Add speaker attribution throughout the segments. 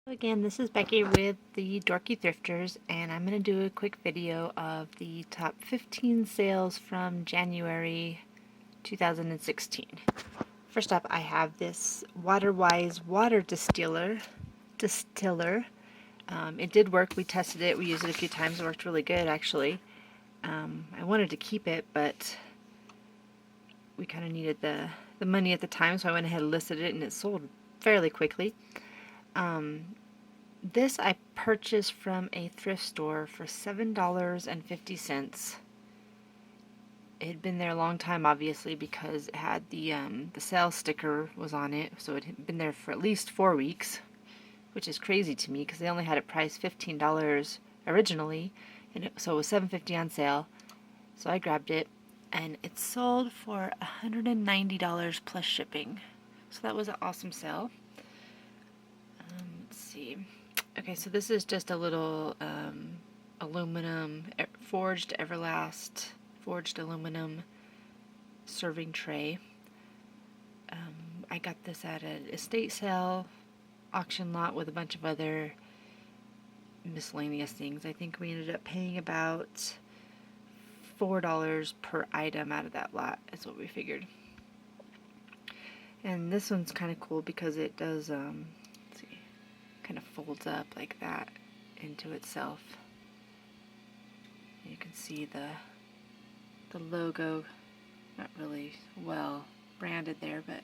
Speaker 1: Again, this is Becky with the Dorky Thrifters, and I'm going to do a quick video of the top 15 sales from January 2016. First up, I have this Waterwise water distiller. It did work. We tested it. We used it a few times. It worked really good, actually. I wanted to keep it, but we kind of needed the money at the time, so I went ahead and listed it, and it sold fairly quickly. This I purchased from a thrift store for $7.50. It had been there a long time, obviously, because it had the sale sticker was on it, so it had been there for at least 4 weeks, which is crazy to me because they only had it priced $15 originally, and so it was $7.50 on sale. So I grabbed it, and it sold for $190 plus shipping. So that was an awesome sale. Let's see. Okay, so this is just a little aluminum, forged aluminum serving tray. I got this at an estate sale auction lot with a bunch of other miscellaneous things. I think we ended up paying about $4 per item out of that lot, is what we figured. And this one's kind of cool because it does, kind of folds up like that into itself. You can see the logo, not really well branded there, but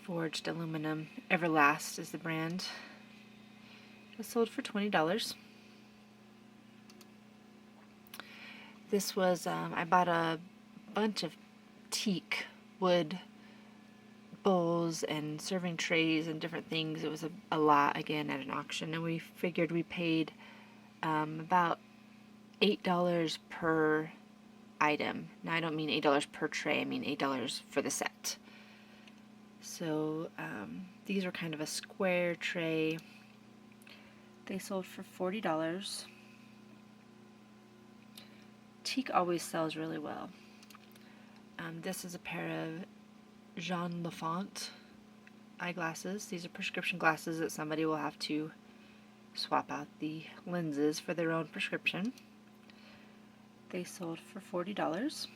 Speaker 1: forged aluminum. Everlast is the brand. It sold for $20. This was, I bought a bunch of teak wood bowls and serving trays and different things. It was a lot, again, at an auction, and we figured we paid about $8 per item. Now I don't mean $8 per tray, I mean $8 for the set. So these were kind of a square tray. They sold for $40. Teak always sells really well. This is a pair of Jean Lafont eyeglasses. These are prescription glasses that somebody will have to swap out the lenses for their own prescription. They sold for $40.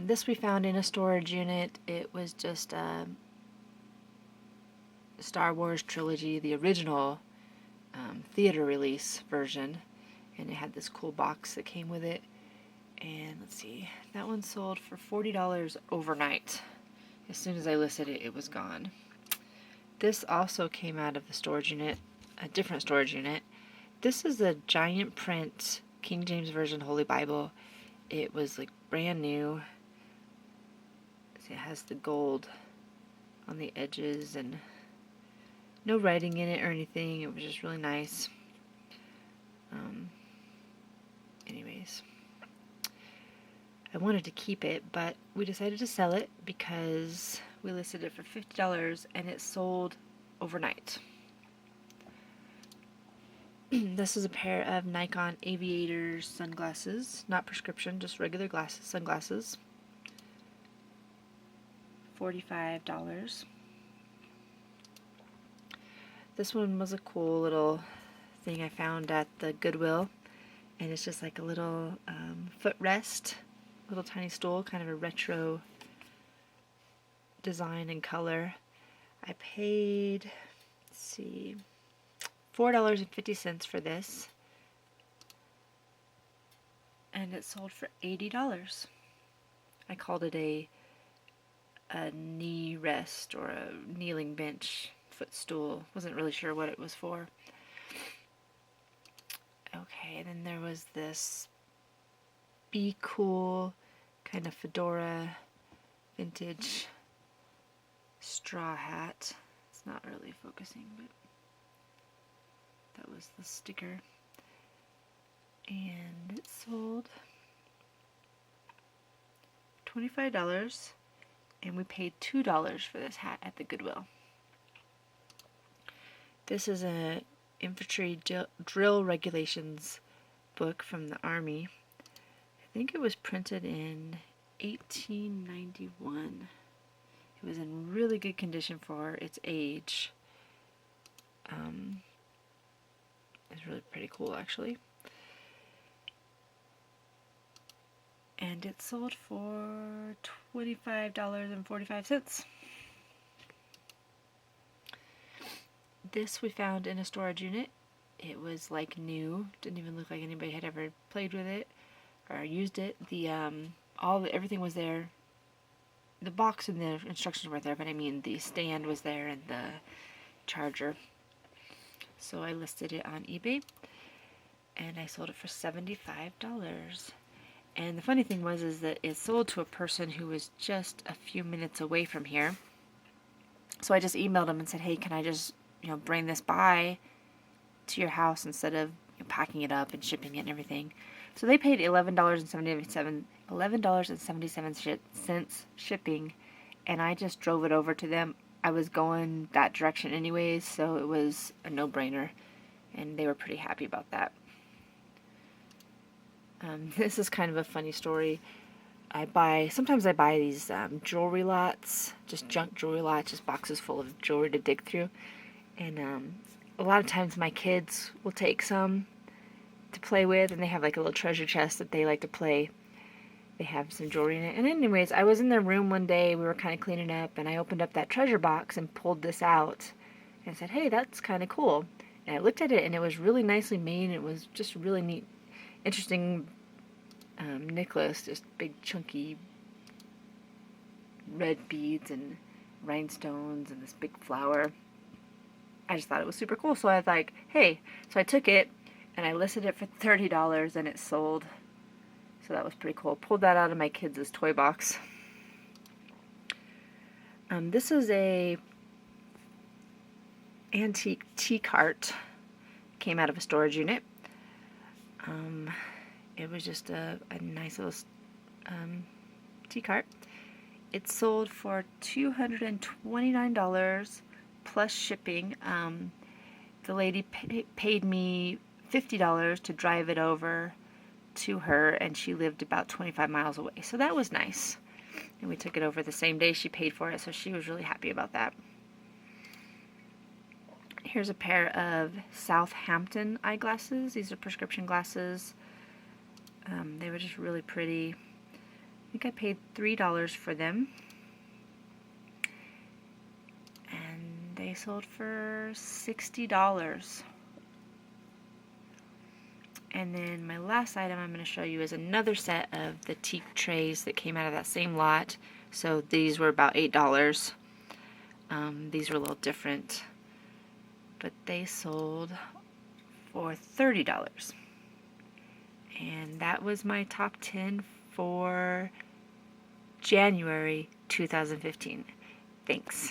Speaker 1: This we found in a storage unit. It was just Star Wars Trilogy, the original theater release version, and it had this cool box that came with it. And let's see, that one sold for $40 overnight. As soon as I listed it, it was gone. This also came out of the storage unit, a different storage unit. This is a giant print King James Version Holy Bible. It was like brand new. It has the gold on the edges and no writing in it or anything. It was just really nice. Anyways, I wanted to keep it, but we decided to sell it because we listed it for $50 and it sold overnight. This is a pair of Nikon Aviator sunglasses, not prescription, just regular sunglasses. $45. This one was a cool little thing I found at the Goodwill, and it's just like a little footrest, little tiny stool, kind of a retro design and color. I paid, let's see, $4.50 for this, and it sold for $80. I called it a knee rest or a kneeling bench footstool. Wasn't really sure what it was for. Okay, then there was this Be Cool kind of fedora vintage straw hat. It's not really focusing, but that was the sticker. And it sold $25, and we paid $2 for this hat at the Goodwill. This is a infantry drill regulations book from the Army. I think it was printed in 1891. It was in really good condition for its age. It's really pretty cool, actually. And it sold for $25.45. This we found in a storage unit. It was like new. Didn't even look like anybody had ever played with it or used it. Everything was there. The box and the instructions were there, but I mean the stand was there and the charger. So I listed it on eBay and I sold it for $75. And the funny thing is that it sold to a person who was just a few minutes away from here. So I just emailed him and said, hey, can I just, bring this by to your house instead of packing it up and shipping it and everything. So they paid $11.77 shipping, and I just drove it over to them. I was going that direction anyways, so it was a no-brainer, and they were pretty happy about that. This is kind of a funny story. Sometimes I buy these jewelry lots, just junk jewelry lots, just boxes full of jewelry to dig through. And a lot of times my kids will take some to play with, and they have like a little treasure chest that they like to play. They have some jewelry in it. And anyways, I was in their room one day, we were kind of cleaning up, and I opened up that treasure box and pulled this out. And I said, hey, that's kind of cool. And I looked at it, and it was really nicely made. It was just really neat, interesting necklace, just big chunky red beads and rhinestones and this big flower. I just thought it was super cool, so I was like, hey. So I took it and I listed it for $30 and it sold. So that was pretty cool. Pulled that out of my kids' toy box. This is a antique tea cart. Came out of a storage unit. It was just a nice little tea cart. It sold for $229 plus shipping. The lady paid me $50 to drive it over to her, and she lived about 25 miles away. So that was nice. And we took it over the same day she paid for it, so she was really happy about that. Here's a pair of Southampton eyeglasses. These are prescription glasses. They were just really pretty. I think I paid $3 for them. And they sold for $60. And then my last item I'm going to show you is another set of the Teak trays that came out of that same lot. So these were about $8. These were a little different, but they sold for $30. And that was my top 10 for January 2015. Thanks.